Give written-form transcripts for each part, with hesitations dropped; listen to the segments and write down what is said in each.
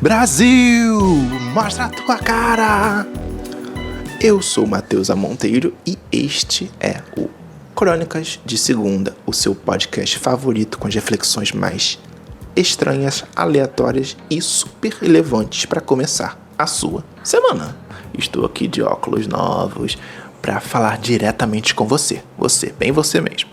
Brasil, mostra a tua cara! Eu sou Matheus Monteiro e este é o Crônicas de Segunda, o seu podcast favorito com as reflexões mais estranhas, aleatórias e super relevantes para começar a sua semana. Estou aqui de óculos novos para falar diretamente com você, bem você mesmo,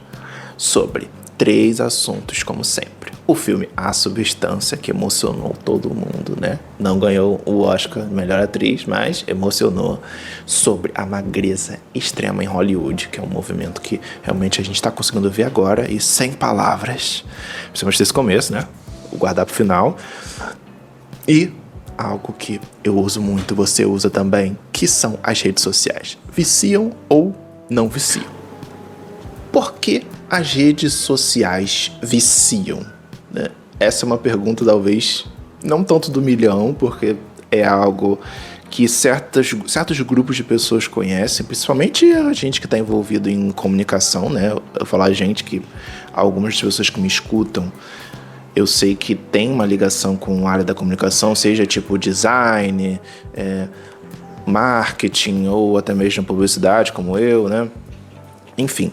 sobre 3 assuntos como sempre. O filme A Substância, que emocionou todo mundo, né? Não ganhou o Oscar de melhor atriz, mas emocionou. Sobre a magreza extrema em Hollywood, que é um movimento que realmente a gente está conseguindo ver agora e sem palavras. Principalmente desse começo, né? O guardar pro final. E algo que eu uso muito, você usa também, que são as redes sociais. Viciam ou não viciam? Por que as redes sociais viciam? Né? Essa é uma pergunta talvez não tanto do milhão, porque é algo que certos grupos de pessoas conhecem, principalmente a gente que está envolvido em comunicação, né? Eu falar a gente que algumas das pessoas que me escutam, eu sei que tem uma ligação com a área da comunicação, seja tipo design, marketing ou até mesmo publicidade, como eu, né? Enfim.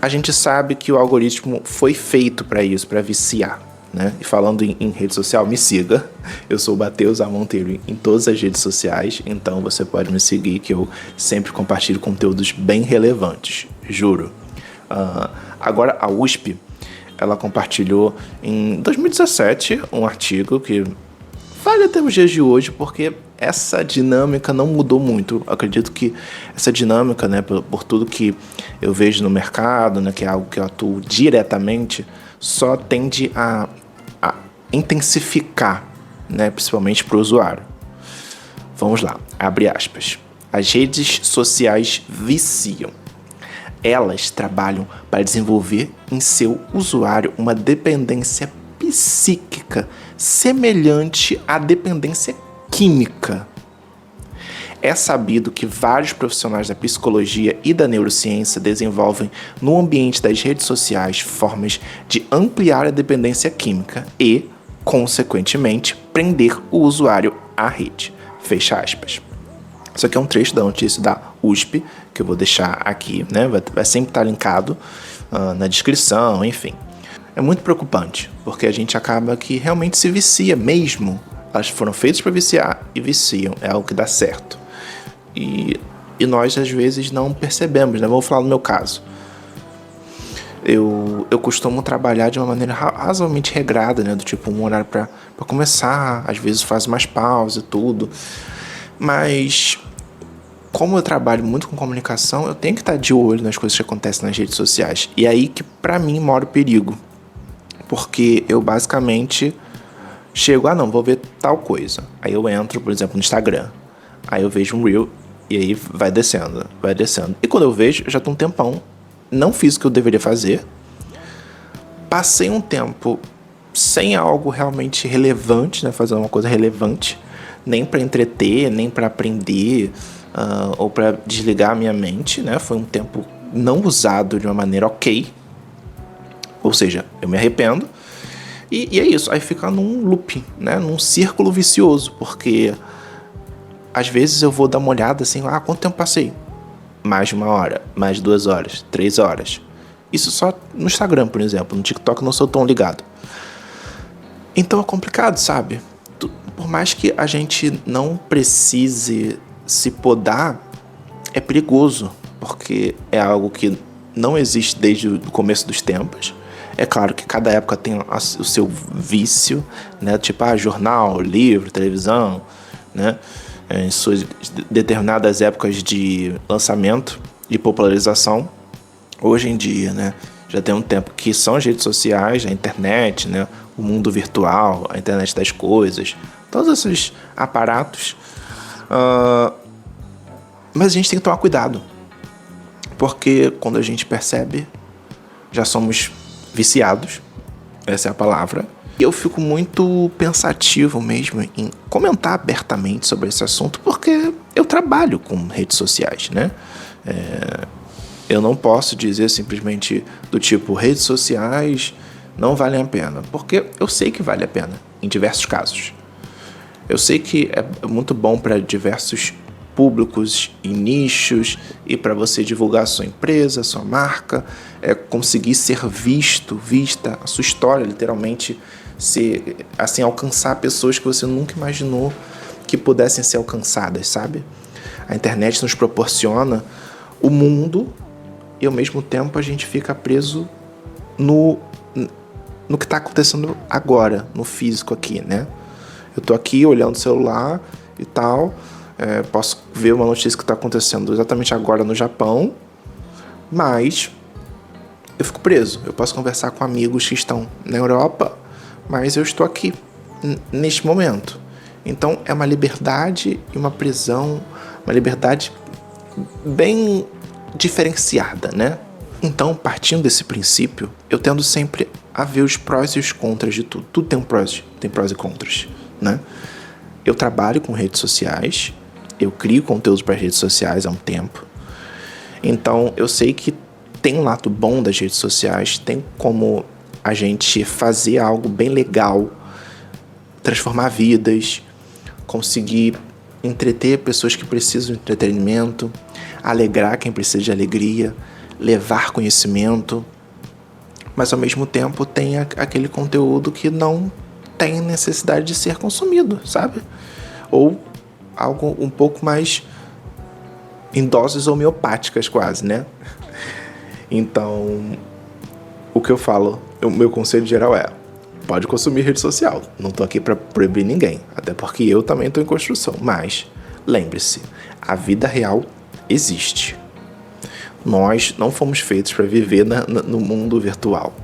A gente sabe que o algoritmo foi feito para isso, para viciar, né? E falando em rede social, me siga. Eu sou o Matheus Monteiro em todas as redes sociais, então você pode me seguir que eu sempre compartilho conteúdos bem relevantes, juro. Agora a USP, ela compartilhou em 2017 um artigo que vale até os dias de hoje, porque essa dinâmica não mudou muito. Eu acredito que essa dinâmica, né, por tudo que eu vejo no mercado, né, que é algo que eu atuo diretamente, só tende a intensificar, né, principalmente para o usuário. Vamos lá, abre aspas. As redes sociais viciam. Elas trabalham para desenvolver em seu usuário uma dependência psíquica semelhante à dependência química. É sabido que vários profissionais da psicologia e da neurociência desenvolvem no ambiente das redes sociais formas de ampliar a dependência química e, consequentemente, prender o usuário à rede. Fecha aspas. Isso aqui é um trecho da notícia da USP, que eu vou deixar aqui, né? Vai sempre estar linkado na descrição, enfim. É muito preocupante, porque a gente acaba que realmente se vicia mesmo. Elas foram feitas para viciar e viciam, é algo que dá certo. E nós, às vezes, não percebemos, né? Vou falar no meu caso. Eu costumo trabalhar de uma maneira razoavelmente regrada, né? Do tipo, um horário para começar, às vezes faz mais pausa e tudo. Mas, como eu trabalho muito com comunicação, eu tenho que estar de olho nas coisas que acontecem nas redes sociais. E é aí que, para mim, mora o perigo. Porque eu basicamente chego, não, vou ver tal coisa. Aí eu entro, por exemplo, no Instagram. Aí eu vejo um Reel e aí vai descendo. E quando eu vejo, eu já tô um tempão. Não fiz o que eu deveria fazer. Passei um tempo sem algo realmente relevante, né? Fazendo uma coisa relevante. Nem pra entreter, nem pra aprender, ou pra desligar a minha mente, né? Foi um tempo não usado de uma maneira ok. Ou seja, eu me arrependo. E é isso, aí fica num loop, né? Num círculo vicioso, porque às vezes eu vou dar uma olhada assim, quanto tempo passei? Mais de 1 hora, mais de 2 horas, 3 horas. Isso só no Instagram, por exemplo. No TikTok não sou tão ligado. Então é complicado, sabe? Por mais que a gente não precise se podar, é perigoso, porque é algo que não existe desde o começo dos tempos. É claro que cada época tem o seu vício, né? Tipo, jornal, livro, televisão, né? Em suas determinadas épocas de lançamento e popularização. Hoje em dia, né? Já tem um tempo que são as redes sociais, a internet, né? O mundo virtual, a internet das coisas, todos esses aparatos. Mas a gente tem que tomar cuidado, porque quando a gente percebe, já somos viciados, essa é a palavra. E eu fico muito pensativo mesmo em comentar abertamente sobre esse assunto, porque eu trabalho com redes sociais, né? Eu não posso dizer simplesmente do tipo, redes sociais não valem a pena. Porque eu sei que vale a pena, em diversos casos. Eu sei que é muito bom para diversos públicos e nichos e para você divulgar a sua empresa, a sua marca, conseguir ser vista, a sua história, literalmente, ser, assim, alcançar pessoas que você nunca imaginou que pudessem ser alcançadas, sabe? A internet nos proporciona o mundo e, ao mesmo tempo, a gente fica preso no que está acontecendo agora, no físico aqui, né? Eu tô aqui olhando o celular e tal, posso ver uma notícia que está acontecendo exatamente agora no Japão, mas eu fico preso. Eu posso conversar com amigos que estão na Europa, mas eu estou aqui neste momento. Então é uma liberdade e uma prisão, uma liberdade bem diferenciada, né? Então, partindo desse princípio, eu tendo sempre a ver os prós e os contras de tudo. Tudo tem prós e contras, né? Eu trabalho com redes sociais, eu crio conteúdo para redes sociais há um tempo. Então, eu sei que tem um lado bom das redes sociais, tem como a gente fazer algo bem legal, transformar vidas, conseguir entreter pessoas que precisam de entretenimento, alegrar quem precisa de alegria, levar conhecimento, mas ao mesmo tempo tem aquele conteúdo que não tem necessidade de ser consumido, sabe? Ou algo um pouco mais em doses homeopáticas quase, né? Então, o que eu falo, o meu conselho geral é: pode consumir rede social, não tô aqui para proibir ninguém, até porque eu também tô em construção, mas lembre-se, a vida real existe. Nós não fomos feitos para viver no mundo virtual.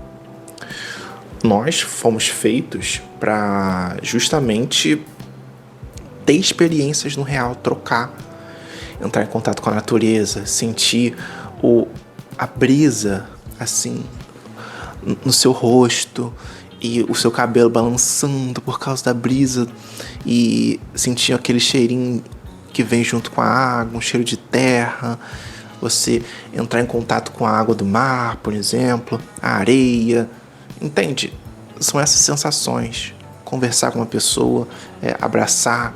Nós fomos feitos para justamente ter experiências no real, trocar, entrar em contato com a natureza, sentir a brisa assim no seu rosto e o seu cabelo balançando por causa da brisa e sentir aquele cheirinho que vem junto com a água, um cheiro de terra. Você entrar em contato com a água do mar, por exemplo, a areia, entende? São essas sensações. Conversar com uma pessoa, abraçar,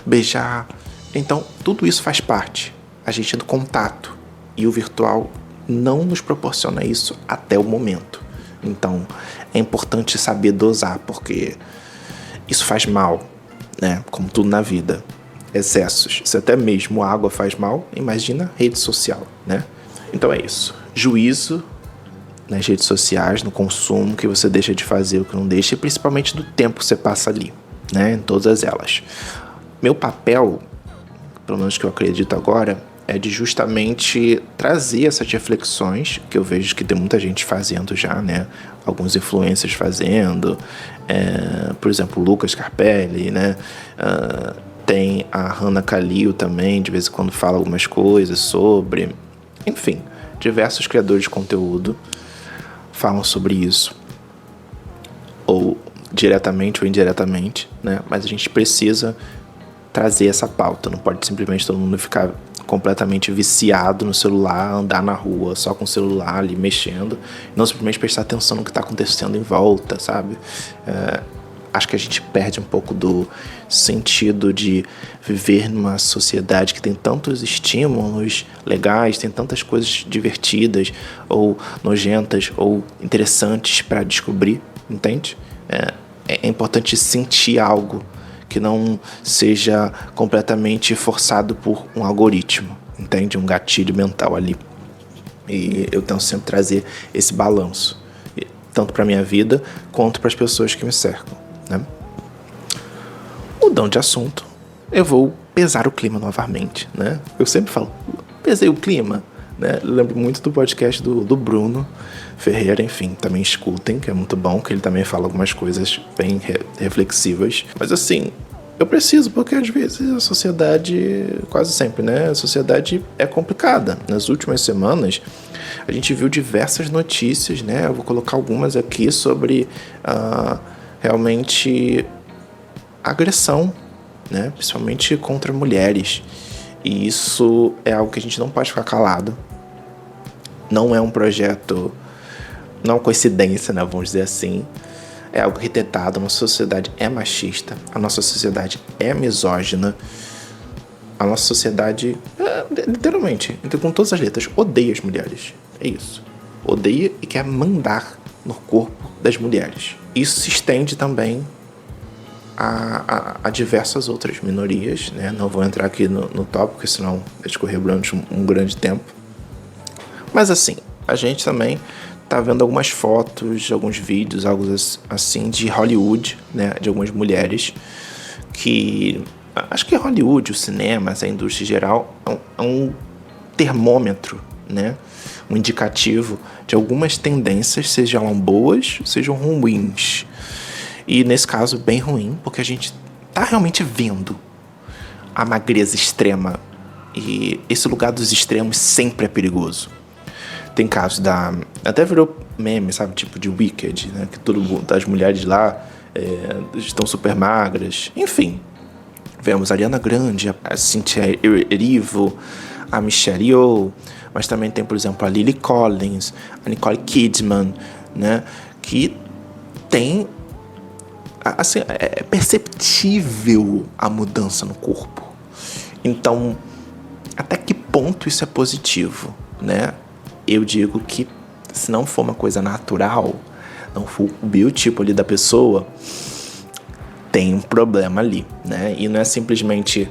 beijar. Então, tudo isso faz parte. A gente é do contato. E o virtual não nos proporciona isso até o momento. Então, é importante saber dosar, porque isso faz mal, né? Como tudo na vida. Excessos. Se até mesmo a água faz mal, imagina rede social, né? Então é isso. Juízo nas redes sociais, no consumo, que você deixa de fazer, o que não deixa, e principalmente do tempo que você passa ali, né? Em todas elas. Meu papel, pelo menos que eu acredito agora, é de justamente trazer essas reflexões, que eu vejo que tem muita gente fazendo já, né? Alguns influencers fazendo, por exemplo, o Lucas Carpelli, né? Tem a Hannah Kalil também, de vez em quando fala algumas coisas sobre... Enfim, diversos criadores de conteúdo falam sobre isso. Ou diretamente ou indiretamente, né? Mas a gente precisa trazer essa pauta. Não pode simplesmente todo mundo ficar completamente viciado no celular, andar na rua só com o celular ali mexendo, não simplesmente prestar atenção no que está acontecendo em volta, sabe? Acho que a gente perde um pouco do sentido de viver numa sociedade que tem tantos estímulos legais, tem tantas coisas divertidas ou nojentas ou interessantes para descobrir, entende? É importante sentir algo que não seja completamente forçado por um algoritmo, entende? Um gatilho mental ali. E eu tento sempre trazer esse balanço, tanto para minha vida quanto para as pessoas que me cercam, né? Mudando de assunto, eu vou pesar o clima novamente, né? Eu sempre falo, pesei o clima, né? Eu lembro muito do podcast do Bruno Ferreira, enfim, também escutem, que é muito bom, que ele também fala algumas coisas bem reflexivas. Mas assim, eu preciso, porque às vezes a sociedade, quase sempre, né? A sociedade é complicada. Nas últimas semanas, a gente viu diversas notícias, né? Eu vou colocar algumas aqui sobre realmente agressão, né? Principalmente contra mulheres. E isso é algo que a gente não pode ficar calado. Não é um projeto não é uma coincidência, né, vamos dizer assim. É algo arquitetado. A nossa sociedade é machista, a nossa sociedade é misógina, a nossa sociedade, literalmente, com todas as letras, odeia as mulheres. É isso. Odeia e quer mandar no corpo das mulheres. Isso se estende também a diversas outras minorias, né? Não vou entrar aqui no tópico, porque senão vai discorrer durante um grande tempo. Mas assim, a gente também tá vendo algumas fotos, alguns vídeos, algo assim de Hollywood, né? De algumas mulheres que... Acho que Hollywood, o cinema, essa indústria em geral, é um termômetro, né? Um indicativo de algumas tendências, sejam boas, sejam ruins. E nesse caso, bem ruim, porque a gente tá realmente vendo a magreza extrema. E esse lugar dos extremos sempre é perigoso. Tem casos até virou meme, sabe? Tipo de Wicked, né? Que as mulheres lá estão super magras. Enfim. Vemos a Ariana Grande, a Cynthia Erivo, a Michelle Yeoh, mas também tem, por exemplo, a Lily Collins, a Nicole Kidman, né? Que tem... Assim, é perceptível a mudança no corpo. Então, até que ponto isso é positivo, né? Eu digo que se não for uma coisa natural, não for o biotipo ali da pessoa, tem um problema ali, né? E não é simplesmente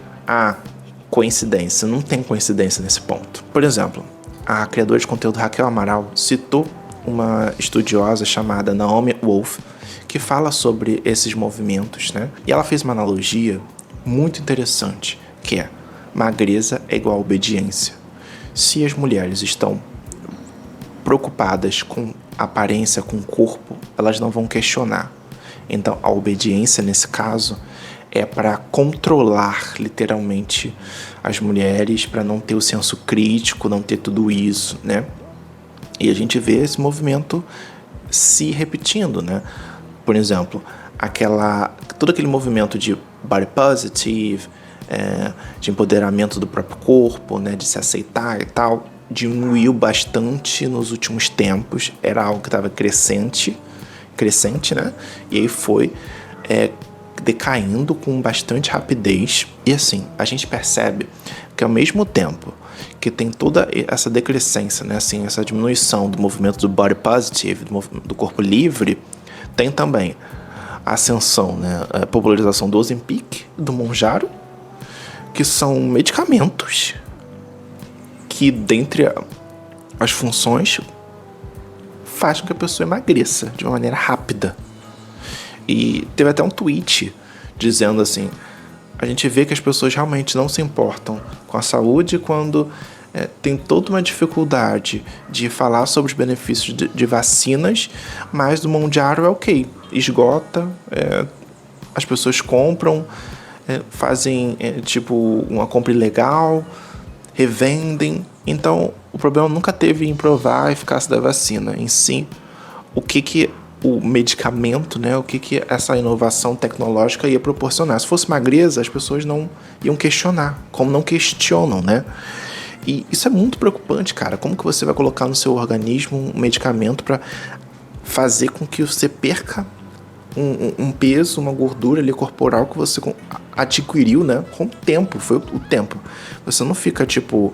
coincidência. Não tem coincidência nesse ponto. Por exemplo, a criadora de conteúdo Raquel Amaral citou uma estudiosa chamada Naomi Wolf, que fala sobre esses movimentos, né? E ela fez uma analogia muito interessante, que é: magreza é igual a obediência. Se as mulheres estão preocupadas com aparência, com o corpo, elas não vão questionar. Então, a obediência, nesse caso, é para controlar, literalmente, as mulheres, para não ter o senso crítico, não ter tudo isso, né? E a gente vê esse movimento se repetindo, né? Por exemplo, todo aquele movimento de body positive, de empoderamento do próprio corpo, né? De se aceitar e tal, diminuiu bastante nos últimos tempos. Era algo que estava crescente, né? E aí foi decaindo com bastante rapidez. E assim, a gente percebe que ao mesmo tempo que tem toda essa decrescência, né? Assim, essa diminuição do movimento do body positive, do corpo livre, tem também a ascensão, né? A popularização do Ozempic, do Mounjaro, que são medicamentos que, dentre as funções, faz com que a pessoa emagreça de uma maneira rápida. E teve até um tweet dizendo assim: a gente vê que as pessoas realmente não se importam com a saúde quando tem toda uma dificuldade de falar sobre os benefícios de vacinas, mas do Mounjaro é ok, esgota, as pessoas compram, fazem tipo uma compra ilegal, revendem. Então o problema nunca teve em provar a eficácia da vacina, em si o que o medicamento, né, o que essa inovação tecnológica ia proporcionar. Se fosse magreza, as pessoas não iam questionar, como não questionam, né? E isso é muito preocupante, cara. Como que você vai colocar no seu organismo um medicamento para fazer com que você perca um peso, uma gordura ali corporal que você adquiriu, né, com o tempo. Foi o tempo. Você não fica tipo,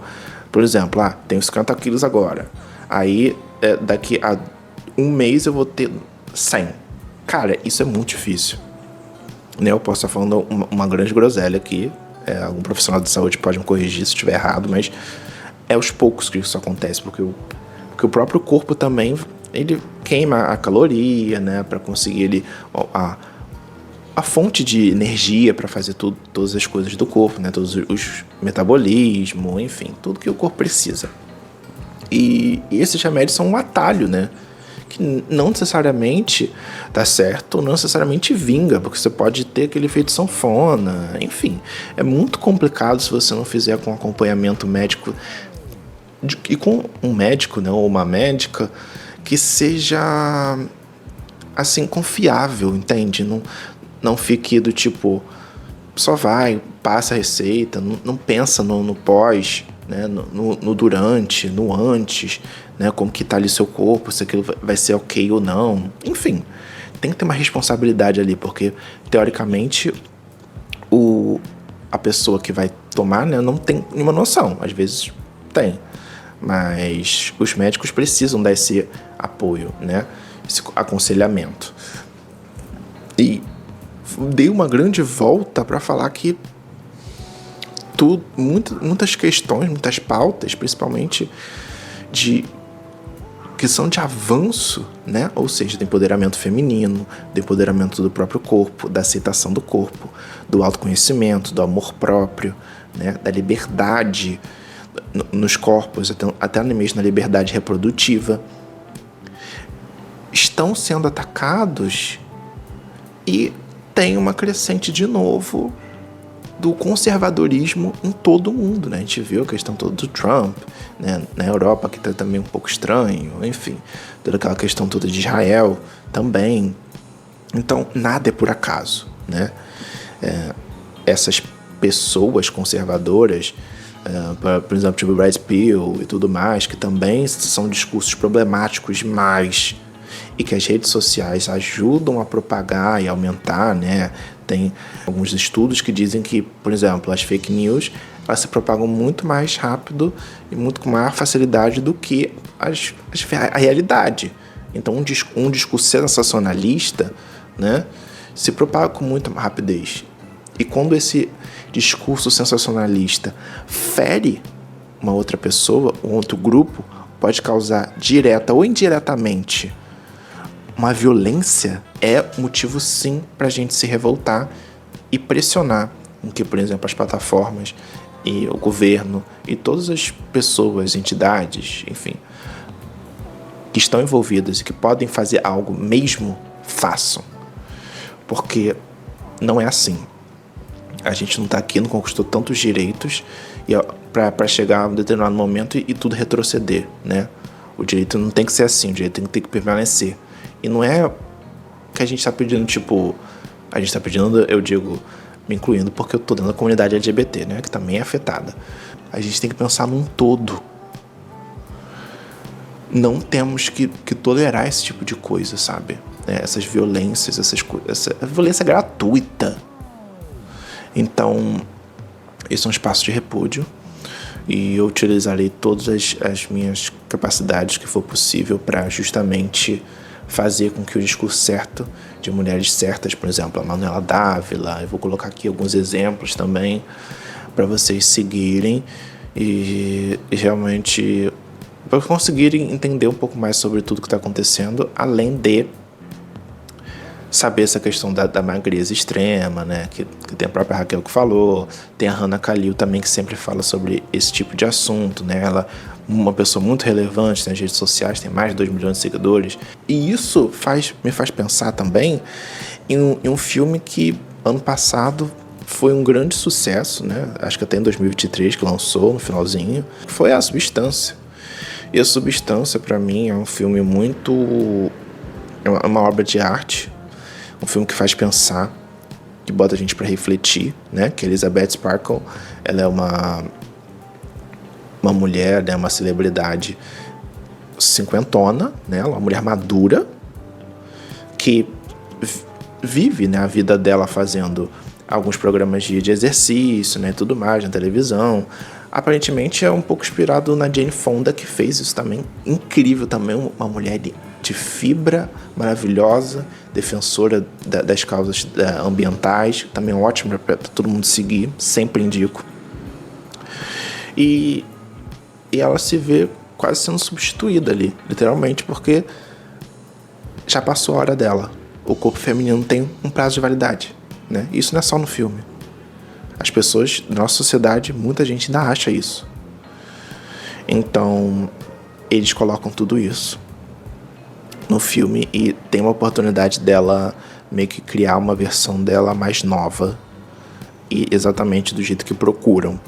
por exemplo, tenho 50 quilos agora, aí daqui a um mês eu vou ter 100. Cara, isso é muito difícil, né? Eu posso estar falando uma grande groselha aqui, algum profissional de saúde pode me corrigir se estiver errado, mas é aos poucos que isso acontece, porque o próprio corpo também, ele queima a caloria, né, para conseguir ele a fonte de energia para fazer todas as coisas do corpo, né, todos os metabolismo, enfim, tudo que o corpo precisa. E esses remédios são um atalho, né, que não necessariamente dá certo, não necessariamente vinga, porque você pode ter aquele efeito sanfona, enfim. É muito complicado se você não fizer com acompanhamento médico e com um médico, né, ou uma médica que seja, assim, confiável, entende? Não fique do tipo, só vai, passa a receita, não pensa no pós, né, no durante, no antes, né? Como que tá ali o seu corpo, se aquilo vai ser ok ou não. Enfim, tem que ter uma responsabilidade ali, porque, teoricamente, a pessoa que vai tomar, né, não tem nenhuma noção. Às vezes tem, mas os médicos precisam dar esse apoio, né? Esse aconselhamento. E dei uma grande volta para falar que muitas questões, muitas pautas, principalmente que são de avanço, né? Ou seja, do empoderamento feminino, do empoderamento do próprio corpo, da aceitação do corpo, do autoconhecimento, do amor próprio, né? Da liberdade nos corpos, até mesmo na liberdade reprodutiva, estão sendo atacados e tem uma crescente de novo do conservadorismo em todo o mundo, né? A gente viu a questão toda do Trump, né? Na Europa, que tá também um pouco estranho, enfim, toda aquela questão toda de Israel também. Então, nada é por acaso, né? Essas pessoas conservadoras, por exemplo, tipo Brad Pitt e tudo mais, que também são discursos problemáticos demais e que as redes sociais ajudam a propagar e aumentar, né? Tem alguns estudos que dizem que, por exemplo, as fake news, elas se propagam muito mais rápido e muito com maior facilidade do que a realidade. Então, um discurso sensacionalista, né, se propaga com muita rapidez. E quando esse discurso sensacionalista fere uma outra pessoa, um outro grupo, pode causar direta ou indiretamente uma violência, é motivo sim para a gente se revoltar e pressionar em que, por exemplo, as plataformas e o governo e todas as pessoas, entidades, enfim, que estão envolvidas e que podem fazer algo mesmo, façam. Porque não é assim. A gente não está aqui, não conquistou tantos direitos para chegar a um determinado momento e tudo retroceder, né? O direito não tem que ser assim, o direito tem que permanecer. E não é que a gente está pedindo, tipo... A gente está pedindo, eu digo, me incluindo, porque eu tô dentro da comunidade LGBT, né? Que também é afetada. A gente tem que pensar num todo. Não temos que tolerar esse tipo de coisa, sabe? Essas violências, essa violência gratuita. Então, esse é um espaço de repúdio. E eu utilizarei todas as minhas capacidades que for possível para justamente fazer com que o discurso certo de mulheres certas, por exemplo, a Manuela Dávila, eu vou colocar aqui alguns exemplos também para vocês seguirem e realmente para conseguirem entender um pouco mais sobre tudo que está acontecendo, além de saber essa questão da magreza extrema, né? Que tem a própria Raquel que falou, tem a Hannah Kalil também que sempre fala sobre esse tipo de assunto, né? Ela é uma pessoa muito relevante nas redes sociais, tem mais de 2 milhões de seguidores. E isso me faz pensar também em um filme que ano passado foi um grande sucesso, né? Acho que até em 2023 que lançou, no finalzinho, foi A Substância. E A Substância, para mim, é um filme é uma obra de arte, um filme que faz pensar, que bota a gente para refletir, né? Que Elizabeth Sparkle, ela é uma mulher, né? Uma celebridade cinquentona, né? Ela é uma mulher madura que vive, né, a vida dela fazendo alguns programas de exercício, né? Tudo mais na televisão. Aparentemente é um pouco inspirado na Jane Fonda, que fez isso também. Incrível também, uma mulher de fibra, maravilhosa, defensora das causas ambientais, também ótima para todo mundo seguir, sempre indico. E ela se vê quase sendo substituída ali, literalmente, porque já passou a hora dela. O corpo feminino tem um prazo de validade, né? Isso não é só no filme. As pessoas da nossa sociedade, muita gente ainda acha isso. Então, eles colocam tudo isso no filme e tem uma oportunidade dela meio que criar uma versão dela mais nova e exatamente do jeito que procuram.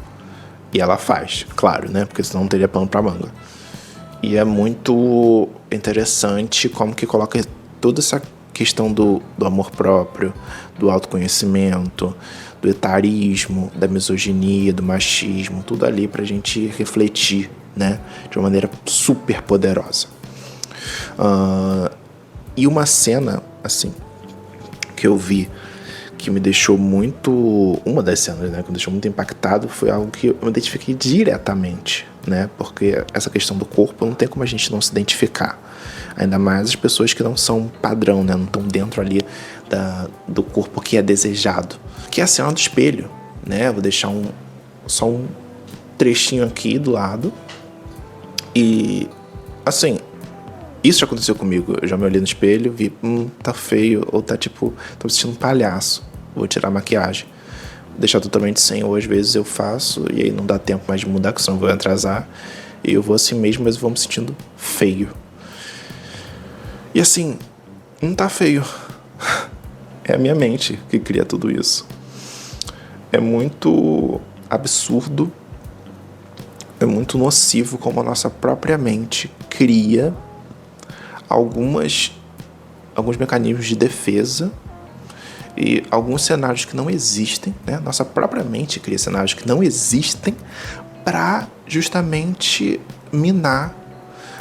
E ela faz, claro, né? Porque senão não teria pano pra manga. E é muito interessante como que coloca toda essa questão do amor próprio, do autoconhecimento, do etarismo, da misoginia, do machismo, tudo ali pra gente refletir, né? De uma maneira super poderosa. E uma cena, assim, que eu vi que me deixou muito... Uma das cenas, né, que me deixou muito impactado foi algo que eu me identifiquei diretamente, né? Porque essa questão do corpo não tem como a gente não se identificar. Ainda mais as pessoas que não são padrão, né? Não estão dentro ali do corpo que é desejado. Que é a cena do espelho, né? Vou deixar só um trechinho aqui do lado. E, assim, isso já aconteceu comigo. Eu já me olhei no espelho, vi, tá feio, ou tá tipo, tô me sentindo um palhaço. Vou tirar a maquiagem. Vou deixar totalmente sem, ou às vezes eu faço, e aí não dá tempo mais de mudar, que senão eu vou atrasar. E eu vou assim mesmo, mas eu vou me sentindo feio. E assim, não tá feio. É a minha mente que cria tudo isso. É muito absurdo, é muito nocivo como a nossa própria mente cria alguns mecanismos de defesa e alguns cenários que não existem, né? Nossa própria mente cria cenários que não existem para justamente minar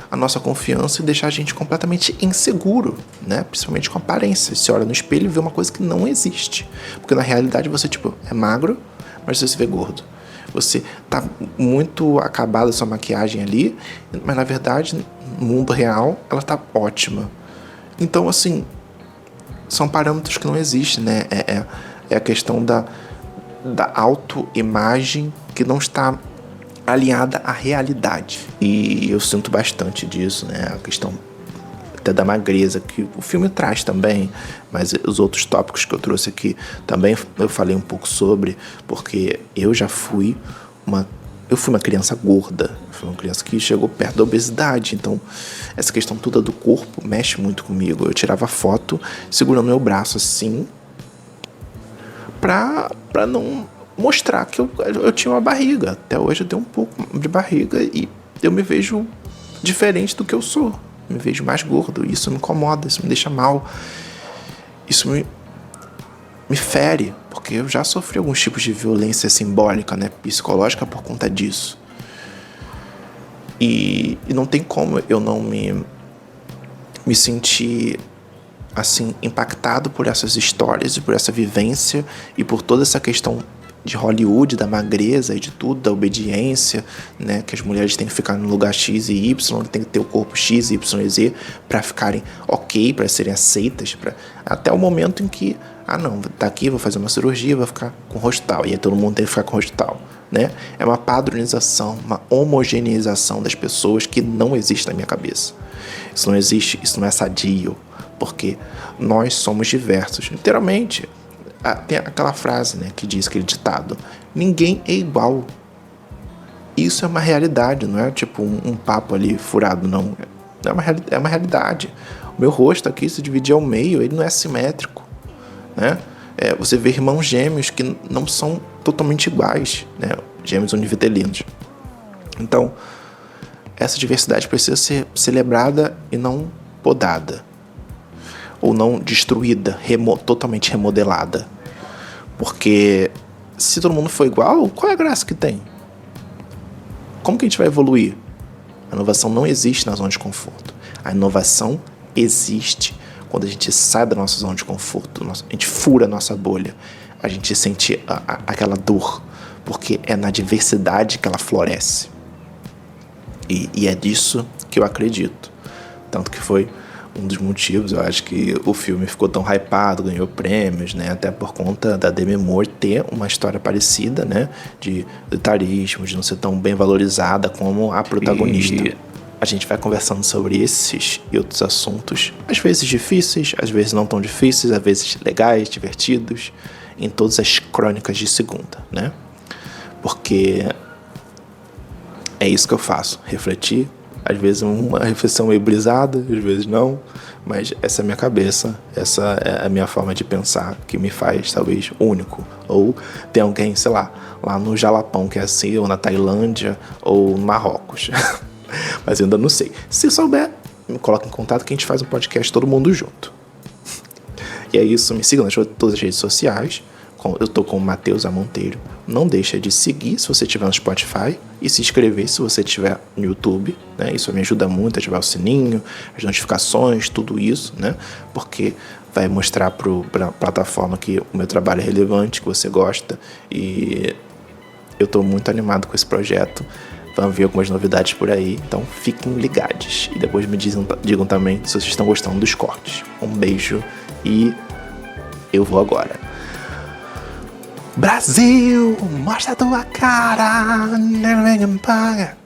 a nossa confiança e deixar a gente completamente inseguro, né? Principalmente com aparência. Você olha no espelho e vê uma coisa que não existe. Porque na realidade você, tipo, é magro, mas você se vê gordo. Você tá muito acabada a sua maquiagem ali, mas na verdade, no mundo real, ela tá ótima. Então, assim, são parâmetros que não existem, né? É a questão da autoimagem que não está alinhada à realidade. E eu sinto bastante disso, né? A questão até da magreza, que o filme traz também, mas os outros tópicos que eu trouxe aqui também eu falei um pouco sobre, porque eu já fui uma criança gorda, eu fui uma criança que chegou perto da obesidade, então essa questão toda do corpo mexe muito comigo. Eu tirava foto segurando meu braço assim, pra não mostrar que eu tinha uma barriga. Até hoje eu tenho um pouco de barriga e eu me vejo diferente do que eu sou. Me vejo mais gordo. Isso me incomoda, isso me deixa mal. Isso me fere, porque eu já sofri alguns tipos de violência simbólica, né, psicológica por conta disso. E não tem como eu não me sentir assim impactado por essas histórias e por essa vivência e por toda essa questão de Hollywood, da magreza e de tudo, da obediência, né, que as mulheres têm que ficar no lugar X e Y, tem que ter o corpo X, Y e Z para ficarem ok, para serem aceitas, até o momento em que, não, tá aqui, vou fazer uma cirurgia, vou ficar com o rosto tal, e aí todo mundo tem que ficar com o rosto tal, né? É uma padronização, uma homogeneização das pessoas que não existe na minha cabeça. Isso não existe, isso não é sadio, porque nós somos diversos, literalmente. Tem aquela frase, né, que diz, aquele ditado: ninguém é igual. Isso é uma realidade, não é tipo um papo ali furado, não. É uma realidade. O meu rosto aqui, se dividir ao meio, ele não é simétrico, né? Você vê irmãos gêmeos que não são totalmente iguais, né? Gêmeos univitelinos. Então, essa diversidade precisa ser celebrada e não podada. Ou não destruída, totalmente remodelada. Porque se todo mundo for igual, qual é a graça que tem? Como que a gente vai evoluir? A inovação não existe na zona de conforto. A inovação existe quando a gente sai da nossa zona de conforto, a gente fura a nossa bolha, a gente sente aquela dor, porque é na diversidade que ela floresce. E é disso que eu acredito. Tanto que foi um dos motivos, eu acho que o filme ficou tão hypado, ganhou prêmios, né? Até por conta da Demi Moore ter uma história parecida, né? De etarismo, de não ser tão bem valorizada como a protagonista. E a gente vai conversando sobre esses e outros assuntos, às vezes difíceis, às vezes não tão difíceis, às vezes legais, divertidos, em todas as crônicas de segunda, né? Porque é isso que eu faço, refletir. Às vezes uma reflexão meio brisada, às vezes não, mas essa é a minha cabeça, essa é a minha forma de pensar que me faz talvez único. Ou tem alguém, sei lá no Jalapão que é assim, ou na Tailândia, ou no Marrocos. Mas eu ainda não sei. Se souber, me coloca em contato que a gente faz um podcast todo mundo junto. E é isso, me siga nas todas as redes sociais, Eu tô com o Matheus A. Monteiro. Não deixa de seguir se você estiver no Spotify e se inscrever se você estiver no YouTube, né? Isso me ajuda muito, ativar o sininho, as notificações, tudo isso, né? Porque vai mostrar pra plataforma que o meu trabalho é relevante, que você gosta, e eu tô muito animado com esse projeto. Vamos ver algumas novidades por aí, então fiquem ligados. E depois me digam também se vocês estão gostando dos cortes. Um beijo e eu vou agora. Brasil, mostra a tua cara, never paga.